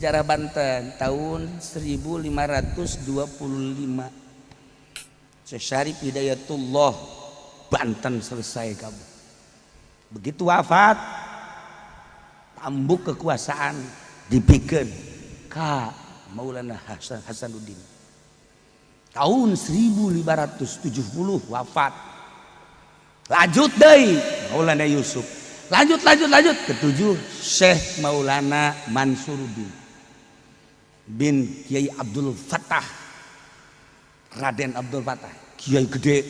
sejarah Banten tahun 1525 Syekh Syarif Hidayatullah Banten selesai kamu. Begitu wafat tambuk kekuasaan dipikeun ka Maulana Hasanuddin. Tahun 1570 wafat. Lanjut deui Maulana Yusuf. Lanjut ketujuh Syekh Maulana Mansuruddin bin Kiai Abdul Fattah, Raden Abdul Fattah, kiai gede.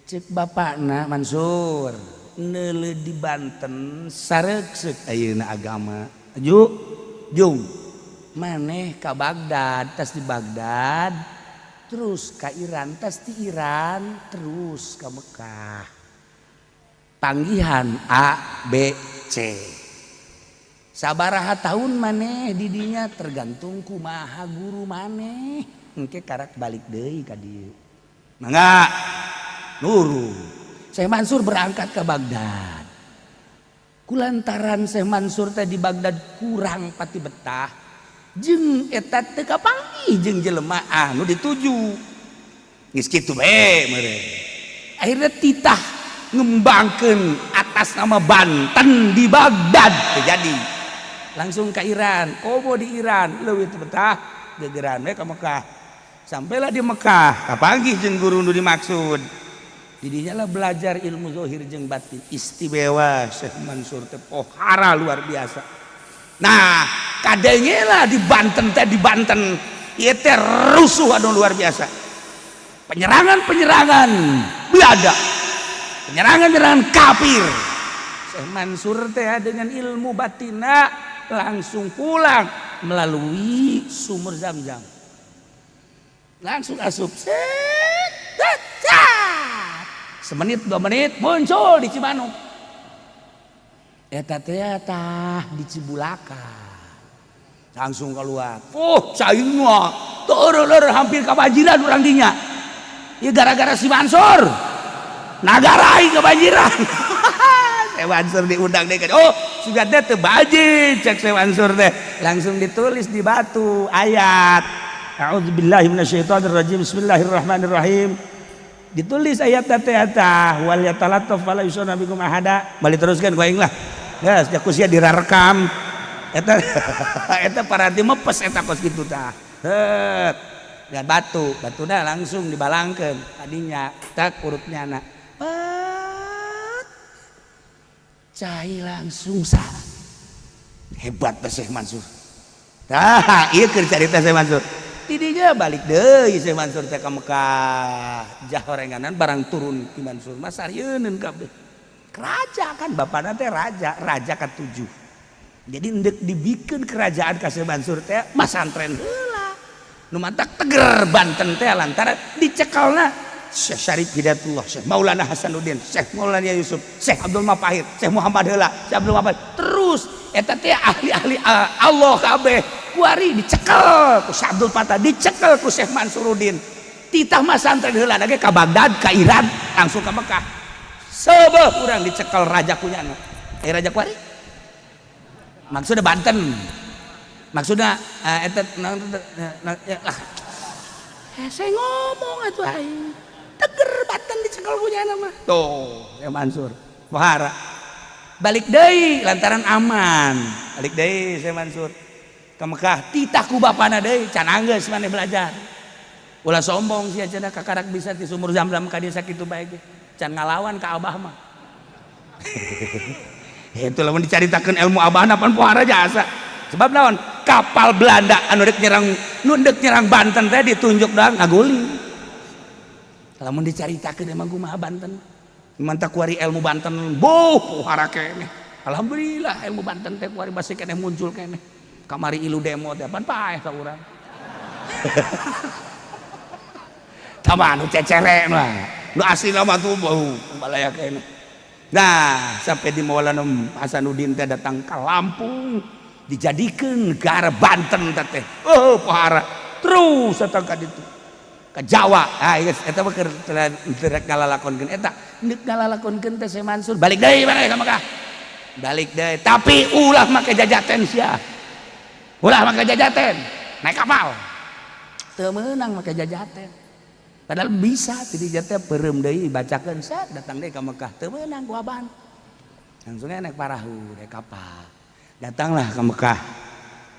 Cek bapakna Mansur neule di Banten sareuk ayeuna agama. Jung maneh ka Baghdad, tas di Baghdad, terus ka Iran, tas di Iran, terus ka Mekah. Panggihan A, B, C. Sabaraha tahun maneh didinya tergantung kumaha guru maneh. Engke karak balik deui ka dieu. Mangga nurun. Syekh Mansur berangkat ke Baghdad. Kulantaran Syekh Mansur teh di Baghdad kurang pati betah. Jeung eta teu kapanggih jeung jelema anu dituju. Geus kitu bae meureun. Akhirnya titah ngembangkeun atas nama Banten di Baghdad terjadi. Langsung ke Iran, komo di Iran, leuwih teu betah gegeran we ka Mekah. Sampailah di Mekah, kapanggih jeung guru nu dimaksud. Didinya lah belajar ilmu zahir jeung batin. Istimewa Syekh Mansur teh pohara luar biasa. Nah, kadenge lah di Banten ieu teh rusuh anu luar biasa. Penyerangan Belanda. Penyerangan kafir. Syekh Mansur teh dengan ilmu batina langsung pulang melalui sumur Zam-Zam. Langsung asup. Semenit 2 menit muncul di Cimanuk. Eta teh di Cibulaka. Langsung keluar. Caing mah teureuleur hampir kabanjiran urang dinya. Ieu gara-gara si Mansur. Nagara aing kebanjiran. Syekh Mansur diundang deh. Sudah teh bajit cek Syekh Mansur teh. Langsung ditulis di batu ayat. A'udzubillahi minasyaitonirrajim. Bismillahirrahmanirrahim. Ditulis ayat teh wal yatalattaf wala yusana bikum ahada. Balik teruskan ku aing lah. Geus jakusia dirarekam. Eta paranti mepes eta kos kitu tah. Dan batuna langsung dibalangkeun tadinya tak urutnya anak. Cai langsung sah. Hebat Syekh Mansur. Tah, ieu keur carita Syekh Mansur. Didinya balik deui Syekh Mansur teh ka Mekah. Jahorenganan barang turun di Mansur mah sarieun kabeh. Raja kan bapana teh raja ka-7. Jadi endek dibikeun kerajaan ka Syekh Mansur teh masantren heula. Nu mantak teger Banten teh lantaran dicekelna Syekh Syarif Hidayatullah, Syekh Maulana Hasanuddin, Syekh Maulana Yusuf, Syekh Abdul Mapahir, Syekh Muhammad heula, Syekh Abdul Mapahir. Terus eta teh ahli-ahli Allah kabeh kuari dicekel ku Syekh Abdul Fattah, dicekel ku Syekh Mansuruddin. Titah mah santren heula ge ka Baghdad, ka Iran, langsung ka Mekah. Sebeuh urang dicekel raja kunyana. Raja kuari. Maksudna Banten. Maksudna eta saya ngomong atuh aing. Teger Banten dicekel punyana mah. Tuh, ya Mansur. Pohara. Balik deui lantaran aman. Balik deui saya Mansur ka Mekah. Titah ku bapana deui can anggeus maneh belajar. Ulah sombong sia cenah kakarak bisa di sumur Zam-Zam ka dieu sakitu bae ge. Can ngalawan ka abah mah. Itu lamun dicaritakeun ilmu abahna pan pohara jasa. Sebab naon? Kapal Belanda anu dek nyerang Banten teh ditunjuk doang ngaguli. Lamun dicaritakeun emang kumaha Banten. Mantap kuari ilmu Banten pohara keneh. Alhamdulillah ilmu Banten teh kuari basi keneh muncul keneh. Kamari ilu demo teh pan paeh ka urang. Tama nu cecere mah. Nu aslina mah tuh balaya keneh. Nah, sampai di Maulana Hasanuddin teh datang ke Lampung, dijadikan negara Banten teh. Pohara. Terus datang ka ditu. Ka Jawa. Ah, geus eta mah keur ngalalakonkeun eta. Neuk ngalalakonkeun teh Syekh Mansur. Balik deui maneh ka Mekah. Balik deui, tapi ulah make jajaten sia. ulah make jajaten naik kapal teu meunang make jajaten padahal bisa ti teh peureum deui bacakeun set datang deui ka Mekah teu meunang ku aban langsung naik parahu naik kapal datanglah ke Mekah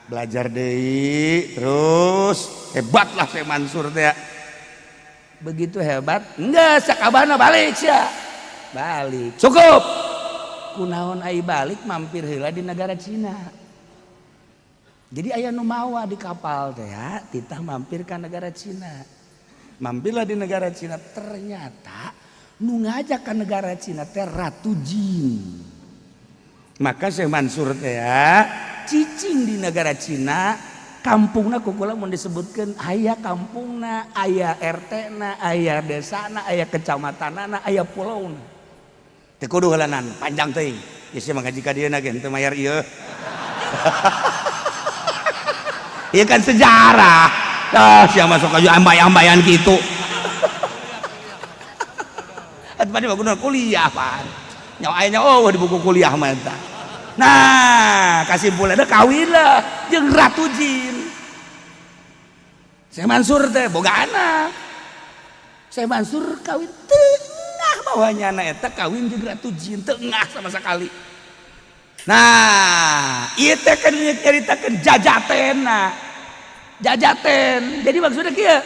belajar deui terus hebatlah Syekh Mansur teh begitu hebat enggak sakabana balik sia balik cukup kunaon ai balik mampir heula di negara Cina jadi aya nu mawa di kapal teh ya titah mampir ke negara Cina mampirlah di negara Cina ternyata nu ngajak ke negara Cina teh Ratu Jin maka Syekh Mansur teh ya cicing di negara Cina kampungna kukula mun disebutkeun aya kampungna aya RT-na aya desana aya kecamatanana aya pulauna teu kudu heulanan panjang teuing geus mah ngaji ka dieuna ge teu mayar ieu ieu kan sejarah sia masuk ka ambay-ambayan kitu atuh bade mah kudu kuliah pan nyawa aya nyawa di buku kuliah mah eta nah kasimpulanna kawin lah jeung Ratu Jin Syekh Mansur teh boga anak Syekh Mansur kawin tengah bawahnya anak eta kawin jeung Ratu Jin tengah sama sekali nah ieu teh kan nyaritakeun jajaten jadi maksudnya kieu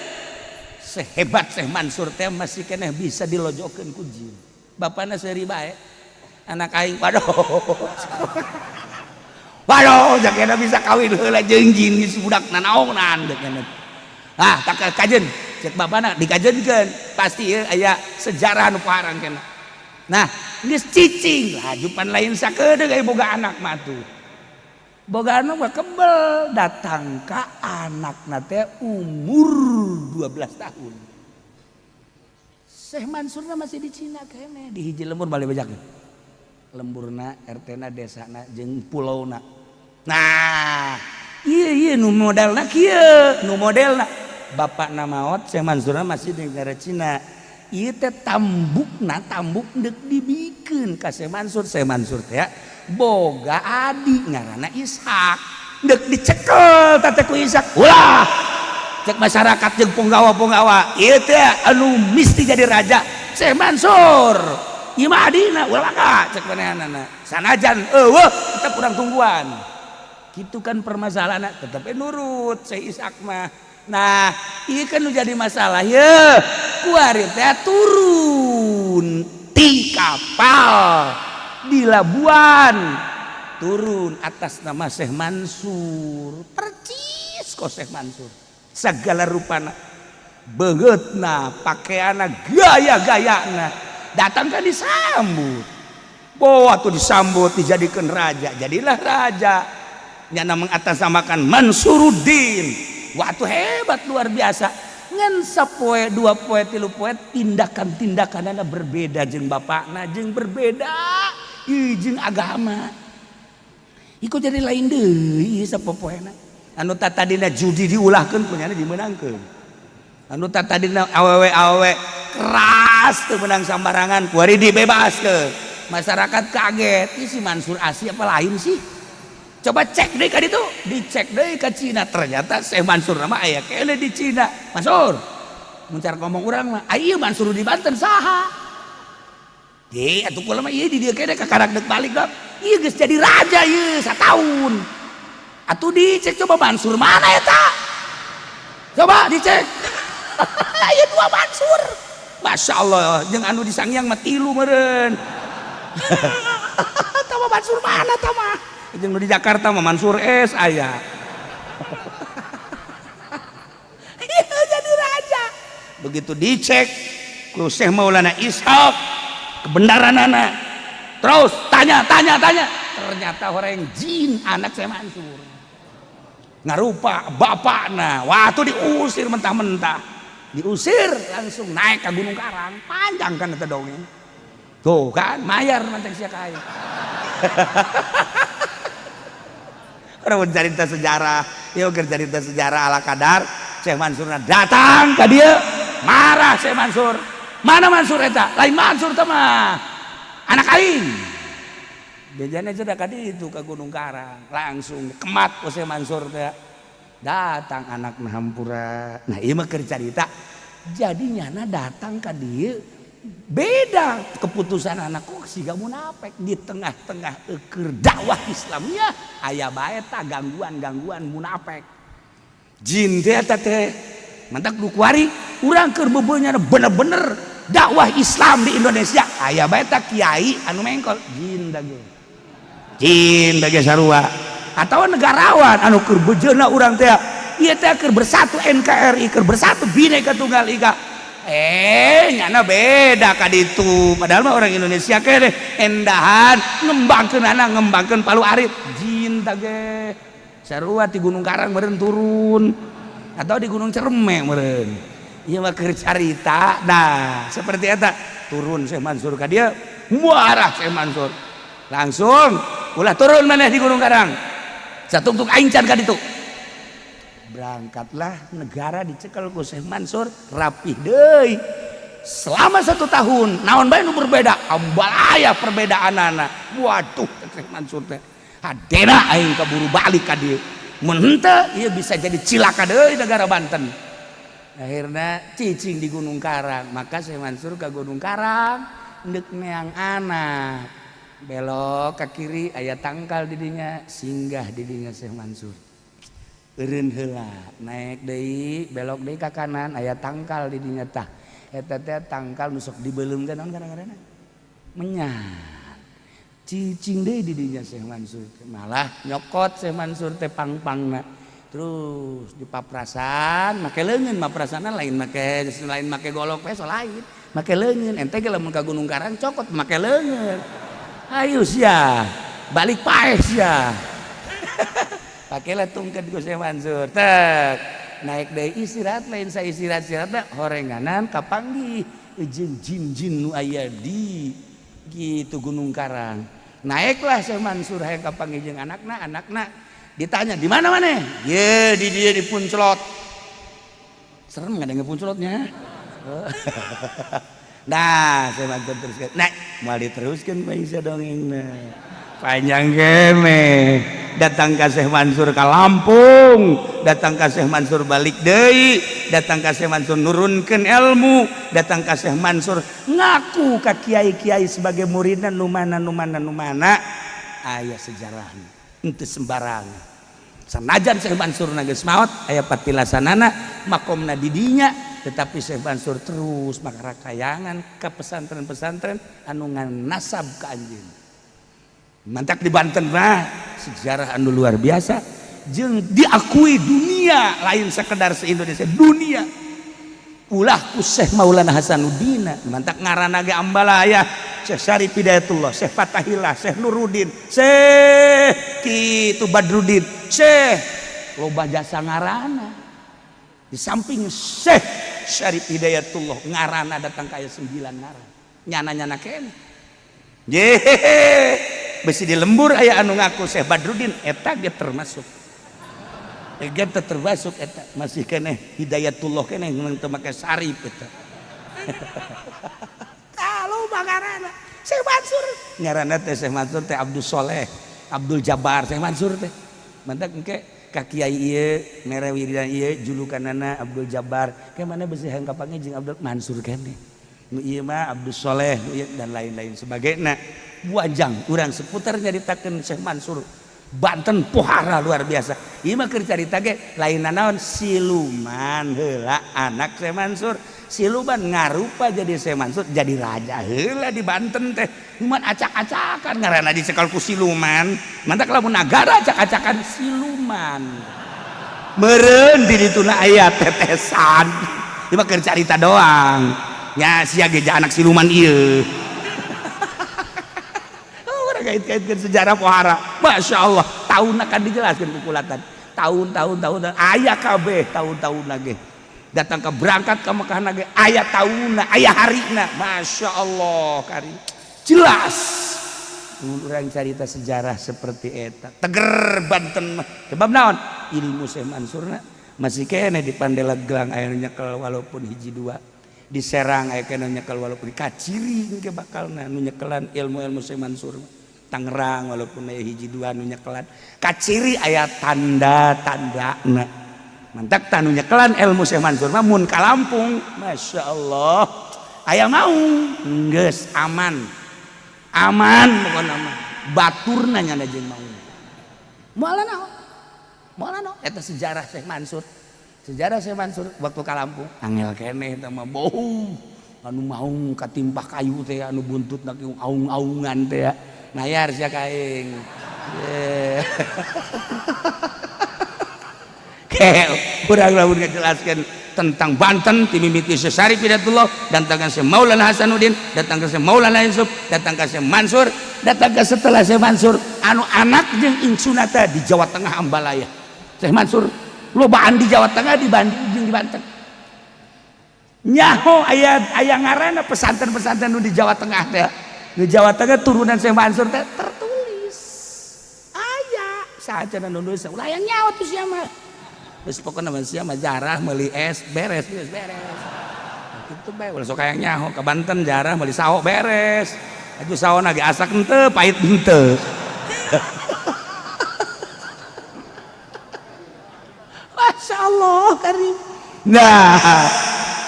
sehebat Syekh Mansur teh masih keneh bisa dilojokeun ku jin bapana seuri bae anak aing waduh jakena bisa kawin heula jeung jin geus budak nanaonan dekena ah tak kajen cek bapana dikajenkeun pasti aya sejarah nu parang keneh nah geus cicing lah jupan lain sakedeuk aya boga anak mah tuh boga anak mah kebel datang ka anakna teh umur 12 tahun Syekh Mansurna masih di Cina kene di hiji lembur balik bajak lemburna RT-na desana jeung pulauna nah iya nu modelna kieu nu modelna bapakna maot Syekh Mansurna masih di negara Cina ieu teh tambuk deuk dibikeun ka Syekh Mansur teh boga adi ngaranna Ishak deuk dicekel teh ku Ishak ulah cek masyarakat jeung punggawa ieu teh anu mesti jadi raja Syekh Mansur ieu mah adina ulah mangga cek manehanana sanajan eueuh kita kurang tungguan kitu kan permasalahanna tetep nurut Syekh Ishak mah nah ieu kan nu jadi masalah ye kuari teh turun ti kapal di Labuan turun atas nama Syekh Mansur percis kok Syekh Mansur segala rupana beungeutna pakaianna gaya-gayana datang kan disambut waktu disambut dijadikan raja jadilah raja nyana mengatasnamakan Mansuruddin waktu hebat luar biasa ngan sapoe dua poe tilu poe tindakan-tindakanana berbeda jeung bapakna jeung berbeda jeung agama iku jadi lain deui sapopoena anu tatadina judi diulahkeun punyana dimenangkeun anu tatadina awewe keras teu menang sambarangan kuari dibebaskeun masyarakat kaget ih si Mansur asli apa lain sih coba cek deh ka ditu dicek deh ka Cina ternyata Syekh Mansur nama aya kene di Cina Mansur mencar ngomong urang mah aya Mansur di Banten saha ye atuh kula mah ieu di dieu kene kakarak deuk balik dok ieu geus jadi raja ieu sataun atuh dicek coba Mansur mana eta coba dicek aya dua Mansur Masya Allah jeung anu di Sangyang mah tilu meureun tama Mansur mana tama jeung di Jakarta mah Mansur S aya ieu jadi raja begitu dicek ku Syekh Maulana Ishaq kebenaranana terus tanya ternyata orang jin anak Syekh Mansur ngarupa bapakna waktu diusir mentah-mentah diusir langsung naik ke Gunung Karang panjang kan eta dongeng tuh kan mayar mantek sia kae orang cerita sejarah yuk cerita sejarah ala kadar Syekh Mansur datang ke dia marah Syekh Mansur mana Mansur eta lain Mansur teh mah anak aing Bejana sudah kadi itu ke Gunung Karang, langsung kemat ku Syekh Mansur teh. Datang anak hampura. Nah, ieu mah keur carita. Jadinya datang ka dieu beda keputusan anakku siga munafik di tengah-tengah keur dakwah Islamnya aya bae ta gangguan-gangguan munafik. Jin teh eta teh mantak dukuari urang keur bebeulnya bener-bener dakwah Islam di Indonesia aya bae ta kiai anu mengkol jin dage. Jin dage sarua atawa negarawan anu keur bejeuna urang teh ieu teh keur bersatu NKRI keur bersatu Bhinneka Tunggal Ika. Nyana beda kaditu padahal mah orang Indonesia kene endahan ngembangkeun Palu Arit jin tage sarua di Gunung Karang meureun turun atau di Gunung Cereme meureun ieu mah keur carita. Nah seperti eta turun Syekh Mansur ka dieu muarah Syekh Mansur langsung ulah turun maneh di Gunung Karang satungtung aing can ka ditu. Berangkatlah negara dicekel ku Syekh Mansur rapih deui selama 1 tahun. Naon bae nu berbeda ambalaya perbedaanana. Waduh Syekh Mansur teh hadena aing kaburu balik ka dieu mun henteu ieu bisa jadi cilaka deui negara Banten. Akhirna cicing di Gunung Karang maka Syekh Mansur ka Gunung Karang endek neang anak belok ke kiri aya tangkal di dinya singgah di dinya Syekh Mansur. Eureun heula naik deui belok deui ka kanan aya tangkal di dinya tah eta teh tangkal nu sok dibeulem teh naon gara-garana menyat cicing deui di dinya Syekh Mansur malah nyokot Syekh Mansur teh pangpangna terus dipaprasan make leungeun maprasana lain make golok we so lain make leungeun ente ge lamun ka Gunung Karang cokot make leungeun ayo sia balik paeh sia pakailah tungket ku Syekh Mansur tek naik deui istirahat lain sa istirahat horenganan kapanggih jeung jin-jin nu aya di gitu Gunung Karang. Naiklah Syekh Mansur hayang kapanggih jeung anakna ditanya di mana maneh ye di dieu di Puncelot serem ngadenge Puncelotnya. Nah Syekh Mansur teruskeun naik moal diteruskeun bae sia dongengna panjang kene datang ka Syekh Mansur ka Lampung datang ka Syekh Mansur balik deui datang ka Syekh Mansur nurunkeun ilmu datang ka Syekh Mansur ngaku ka kiai-kiai sebagai muridna nu mana aya sejarahna henteu sembarangan sanajan Syekh Mansur geus maot aya patilasanana makomna di dinya tetapi Syekh Mansur terus makarakayangan ka pesantren-pesantren anu nganasab ka anjeun. Mantak di Banten mah sejarah anu luar biasa jeung diakui dunia lain sekedar se-Indonesia dunia ulah ku Syekh Maulana Hasanuddin mantak ngaranna ge ambalaya Syekh Syarif Hidayatullah Syekh Fatahillah Syekh Nuruddin Syekh kitu Badruddin Syekh loba jasa ngaranna di samping Syekh Syarif Hidayatullah ngaranna datang ka 9 ngaran nyana-nyana kene besi di lembur aya anu ngaku Syekh Badruddin eta ge termasuk eta masih keneh Hidayatullah keneh mun teu make Syarif eta kalau bagarana Syekh Mansur ngaranna teh Syekh Mansur teh Abdul Soleh Abdul Jabbar Syekh Mansur teh mantak engke ka kiai ieu mere wiridan ieu julukanana Abdul Jabbar ke mana besi hayang kapanggih jeung Abdul Mansur keneh nu ieu mah Abdul Soleh dan lain-lain sebagainya wajang urang seputar nyaritakeun Syekh Mansur Banten pohara luar biasa ieu mah keur carita ge lainna naon siluman heula anak Syekh Mansur siluman ngarupa jadi Syekh Mansur jadi raja heula di Banten teh cuman acak-acakan ngaranna dicekel ku siluman mantak lamun nagara acak-acakan siluman meureun di dituna aya tetesan ieu mah keur carita doang nya sia ge anak siluman ieu kait-kaitkan sejarah pohara Masya Allah tahun akan dijelaskan kukulatan tahun ayah kabeh tahun-tahun lagi datang ke berangkat ke Mekah lagi ayah tahunna ayah harina Masya Allah karim jelas orang cerita sejarah seperti eta teger Banten sebab naon ilmu Syekh Mansurna masih kene di Pandeglang aya nyekel walaupun hiji dua di Serang aya kene nyekel walaupun kaciri ke bakalna nu nyekelan ilmu-ilmu Syekh Mansur Tangerang walaupun aya hiji dua nu nyekelan kaciri aya tanda-tandana mantak tanu nyekelan ilmu Syekh Mansur mah mun ka Lampung Masya Allah aya maung geus aman pokona mah baturna nya jeung maung moalna naon eta sejarah Syekh Mansur waktu ka Lampung angel keneh eta mah bau anu maung katimpah kayu teh anu buntutna aung-aungan teh nayar sia kaing kurang lamun ngajelaskeun tentang Banten ti mimiti Syekh Syarif Hidayatullah datang ka Syekh Maulana Hasanuddin datang ka Syekh Maulana Yusuf datang ka Syekh Mansur datang ka setelah Syekh Mansur anu anak jeung insuna teh di Jawa Tengah Ambalaya Syekh Mansur lobaan di Jawa Tengah dibanding jeung di Banten nyaho aya ngaranna pesantren-pesantren nu di Jawa Tengah teh di Jawa Tengah turunan Syekh Mansur teh tertulis aya saja nu nulis ulah yang nyawa tuh sia mah geus pokona mah sia mah jarah meuli es beres kitu bae ulah sok aya nyaho ka Banten jarah meuli sawo beres atuh saona ge asak henteu pahit henteu masyaallah karim nah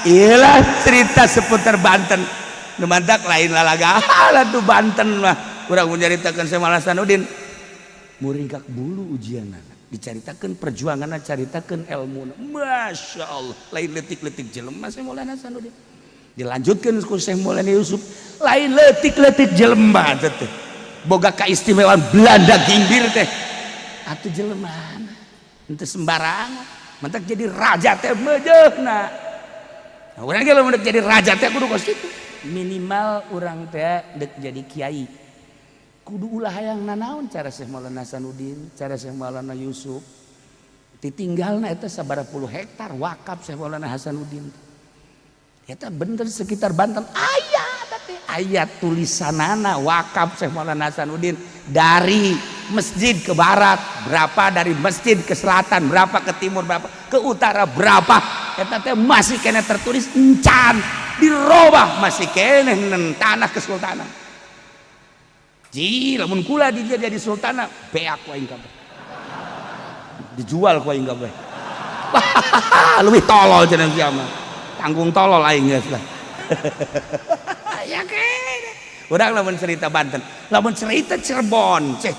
inilah cerita seputar Banten nu mantak lain lalagahala tuh Banten mah urang menceritakeun Syekh Maulana Hasanuddin muringkak bulu ujianna dicaritakeun perjuanganna caritakeun ilmuna Masya Allah lain leutik-leutik jelema Syekh Maulana Hasanuddin dilanjutkeun ku Syekh Maulana Yusuf lain leutik-leutik jelema teh boga kaistimewaan Belanda gimbir teh atuh jelema henteu sembarangan mantak jadi raja teh meujeuhna nah, urang ge lamun jadi raja teh kudu kos kitu minimal urang teh dek jadi kiai kudu ulah hayang nanaon cara Syekh Maulana Hasanuddin cara Syekh Maulana Yusuf ditinggalna eta sabaraha puluh hektar wakaf Syekh Maulana Hasanuddin eta bener sekitar Banten aya tulisanana wakaf Syekh Maulana Hasanuddin dari masjid ke barat berapa dari masjid ke selatan berapa ke timur berapa ke utara berapa eta teh masih kena tertulis encan dirobah masih kena tanah kesultanan ji lamun kula dia jadi sultana beak ku aing kabeh dijual ku aing kabeh leuwih tolol cenah sia mah tanggung tolol aing geus lah ya kene urang lamun cerita Banten lamun cerita Cirebon ceh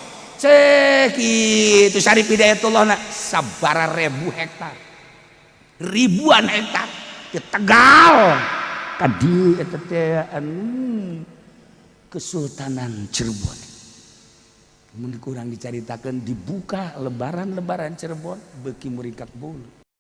kitu Syarif Hidayatullah na sabaraha ribu hektar ribuan hektar di Tegal kadi eta teh Kesultanan Cirebon mun kurang dicaritakeun dibuka lebaran Cirebon beuki muringkak bulu